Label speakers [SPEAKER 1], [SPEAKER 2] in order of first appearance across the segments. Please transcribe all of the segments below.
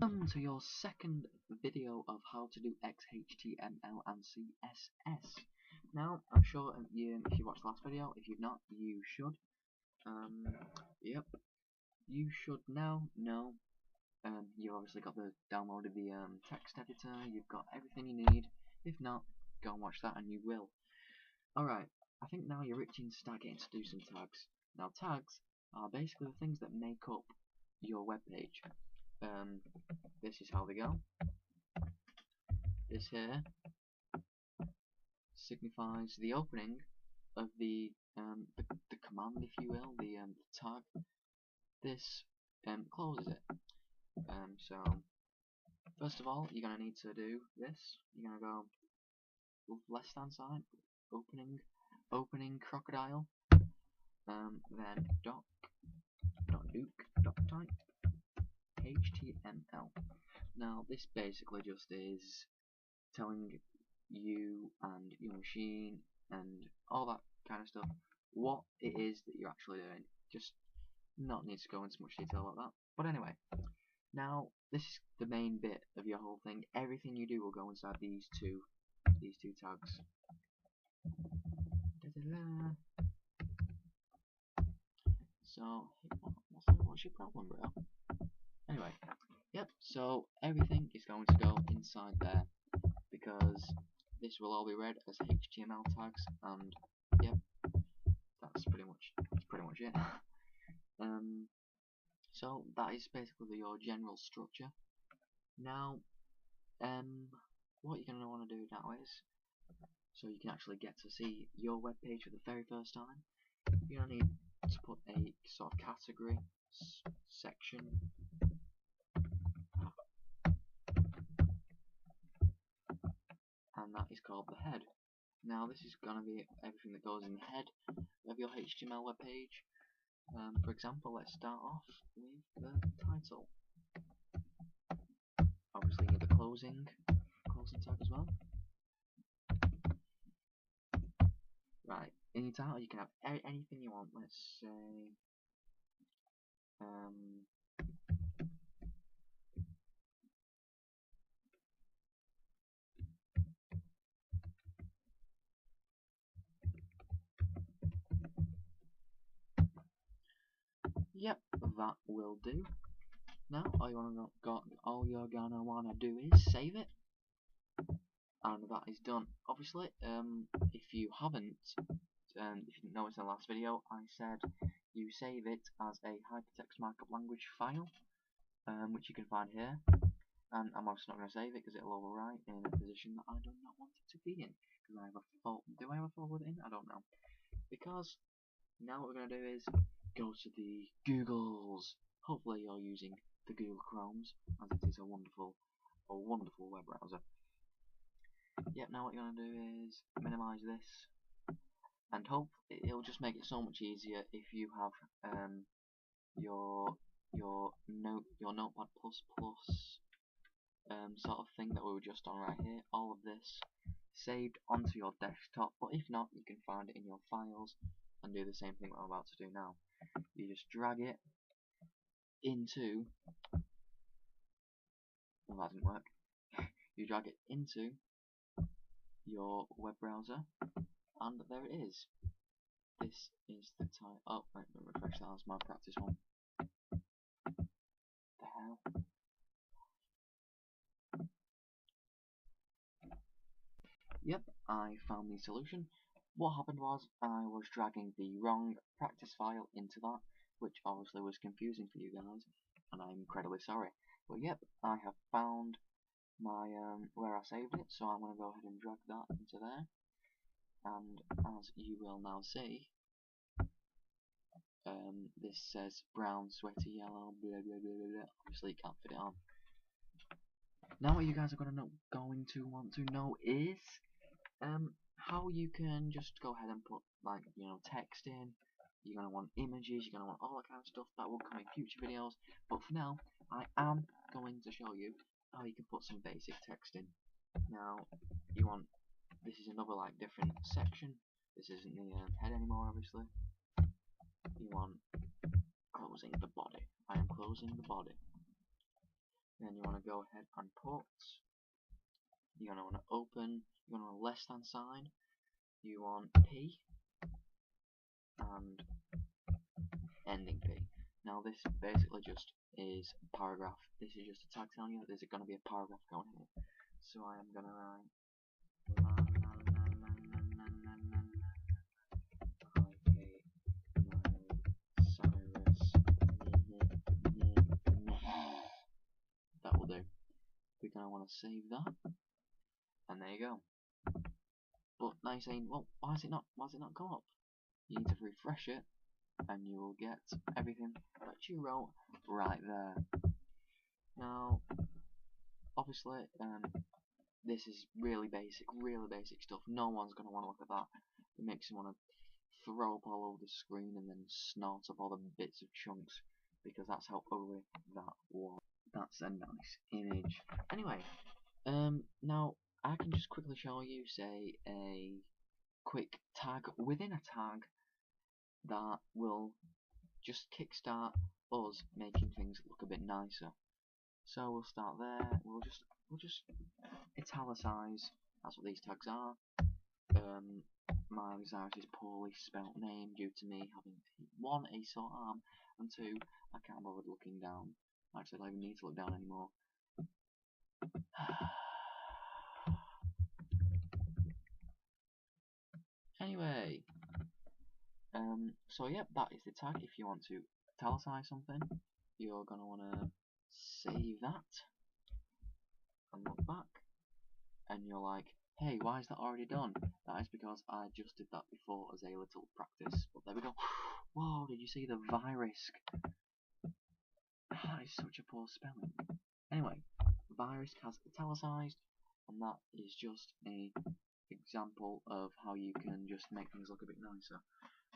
[SPEAKER 1] Welcome to your second video of how to do XHTML and CSS. Now, I'm sure if you watched the last video, if you've not, you should. Yep, you should now know. You've obviously got downloaded the text editor. You've got everything you need. If not, go and watch that, and you will. Alright, I think now you're itching to start getting to do some tags. Now, tags are basically the things that make up your web page. This is how they go. This here signifies the opening of the command, if you will, the tag. This closes it. So first of all, you're gonna need to do this. You're gonna go left hand side, opening crocodile, then doc.duke.type HTML. Now this basically just is telling you and your machine and all that kind of stuff what it is that you're actually doing. Just not need to go into much detail about that. But anyway, now this is the main bit of your whole thing. Everything you do will go inside these two tags. So what's your problem, bro? Anyway, yep, so everything is going to go inside there because this will all be read as HTML tags, and yep, that's pretty much it. So that is basically your general structure. Now, what you're going to want to do now is, so you can actually get to see your web page for the very first time, you're going to need to put a sort of category section. And that is called the head. Now this is going to be everything that goes in the head of your HTML web page. For example, let's start off with the title. Obviously you need the closing tag as well. Right, in your title you can have anything you want. Let's say yep, that will do. Now all you're gonna wanna do is save it, and that is done. Obviously, if you haven't, if you didn't notice in the last video, I said you save it as a hypertext markup language file, which you can find here. And I'm obviously not going to save it because it'll overwrite in a position that I do not want it to be in. Because I have a fault. Do I have a fault with it in? I don't know. Because now what we're going to do is go to the Googles. Hopefully you're using the Google Chromes, as it is a wonderful web browser. Yep, now what you're going to do is minimize this, and hope it'll just make it so much easier if you have your Notepad++ sort of thing that we were just on right here, all of this saved onto your desktop. But if not, you can find it in your files and do the same thing that I'm about to do now. You just drag it into, well, that didn't work. You drag it into your web browser, and there it is. This is the type. Oh, let me refresh that as my practice one. The hell? Yep, I found the solution. What happened was I was dragging the wrong practice file into that, which obviously was confusing for you guys, and I'm incredibly sorry. But yep, I have found my where I saved it, so I'm going to go ahead and drag that into there. And as you will now see, this says brown, sweaty, yellow, blah blah blah blah blah. Obviously you can't fit it on. Now what you guys are going to want to know is how you can just go ahead and put, like, text in. You're going to want images, you're going to want all that kind of stuff. That will come in future videos, but for now I am going to show you how you can put some basic text in. Now this is another different section. This isn't the head anymore, obviously. You want closing the body. I am closing the body. Then you want to go ahead and put, you're going to want to open, you're going to want a less than sign, you want P and ending P. Now this basically just is a paragraph. This is just a tag telling you that there's going to be a paragraph going here. So I am going to write that will do. We're going to want to save that, and there you go. But now you're saying, well, why is it not come up? You need to refresh it, and you will get everything that you wrote right there. Now, obviously, this is really basic stuff. No one's going to want to look at that. It makes you want to throw up all over the screen and then snort up all the bits of chunks, because that's how ugly that was. That's a nice image. Anyway, now I can just quickly show you, say, a quick tag within a tag that will just kickstart us making things look a bit nicer. So we'll start there. We'll just italicize. That's what these tags are. My Cyrus is poorly spelt name due to me having one, a sore arm, and two, I can't bother looking down. Actually, I don't even need to look down anymore. Anyway, so yeah, that is the tag. If you want to italicize something, you're gonna wanna save that and look back, and you're like, hey, why is that already done? That is because I just did that before as a little practice. But there we go. Whoa, did you see the virus? That is such a poor spelling. Anyway, virus has italicized, and that is just a example of how you can just make things look a bit nicer.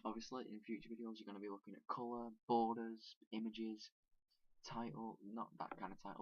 [SPEAKER 1] Obviously, in future videos, you're going to be looking at colour, borders, images, title, not that kind of title.